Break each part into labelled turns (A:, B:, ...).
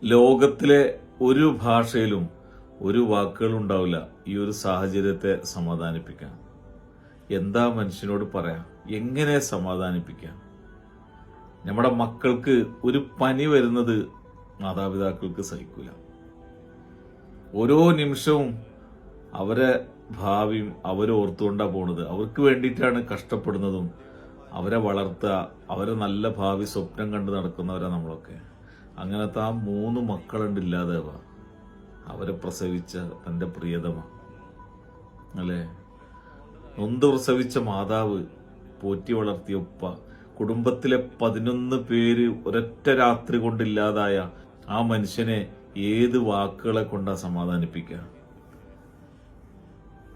A: ലോകത്തിലെ ഒരു ഭാഷയിലും ഒരു വാക്കുകൾ ഉണ്ടാവില്ല ഈ ഒരു സാഹചര്യത്തെ സമാധാനിപ്പിക്കാൻ. എന്താ മനുഷ്യനോട് പറയാം? എങ്ങനെ സമാധാനിപ്പിക്കാം? നമ്മുടെ മക്കൾക്ക് ഒരു പനി വരുന്നത് മാതാപിതാക്കൾക്ക് സഹിക്കൂല. ഓരോ നിമിഷവും അവരെ ഭാവിയും അവരോർത്തുകൊണ്ടാണ് പോണത്. അവർക്ക് വേണ്ടിയിട്ടാണ് കഷ്ടപ്പെടുന്നതും അവരെ വളർത്തുക, അവരെ നല്ല ഭാവി സ്വപ്നം കണ്ട് നടക്കുന്നവരാ നമ്മളൊക്കെ. അങ്ങനത്തെ ആ 3 മക്കളുണ്ട് ഇല്ലാതാവുക. അവരെ പ്രസവിച്ച തൻ്റെ പ്രിയതമ അല്ലേ, നൊന്ത് പ്രസവിച്ച മാതാവ്, പോറ്റി വളർത്തിയ ഉപ്പ, കുടുംബത്തിലെ 11 പേര് ഒരൊറ്റ രാത്രി കൊണ്ടില്ലാതായ ആ മനുഷ്യനെ ഏത് വാക്കുകളെ കൊണ്ടാ സമാധാനിപ്പിക്കുക?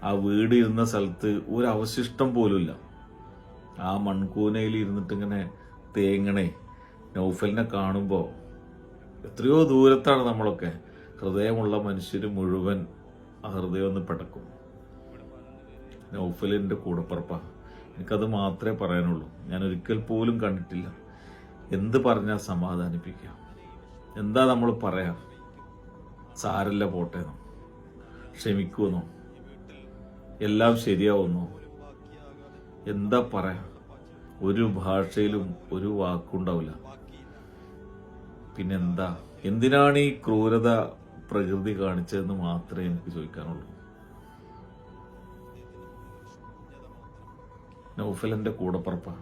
A: ആ വീട് ഇരുന്ന സ്ഥലത്ത് ഒരു അവശിഷ്ടം പോലുമില്ല. ആ മൺകൂനയിൽ ഇരുന്നിട്ട് ഇങ്ങനെ തേങ്ങണേ നൗഫലിനെ കാണുമ്പോൾ എത്രയോ ദൂരത്താണ് നമ്മളൊക്കെ. ഹൃദയമുള്ള മനുഷ്യർ മുഴുവൻ ആ ഹൃദയം ഒന്ന് പിടക്കും. നൗഫലിൻ്റെ കൂടപ്പുറപ്പാ. എനിക്കത് മാത്രമേ പറയാനുള്ളൂ. ഞാൻ ഒരിക്കൽ പോലും കണ്ടിട്ടില്ല. എന്ത് പറഞ്ഞാൽ സമാധാനിപ്പിക്കാം? എന്താ നമ്മൾ പറയാം? സാരല്ല പോട്ടേന്നോ, ക്ഷമിക്കുമെന്നോ, എല്ലാം ശരിയാവുന്നോ? എന്താ പറയാ? ഒരു ഭാഷയിലും ഒരു വാക്കുണ്ടാവില്ല. പിന്നെന്താ? എന്തിനാണ് ഈ ക്രൂരത പ്രകൃതി കാണിച്ചതെന്ന് മാത്രമേ എനിക്ക് ചോദിക്കാനുള്ളൂ. നൗഫലിന്റെ കൂടപ്പുറപ്പാ.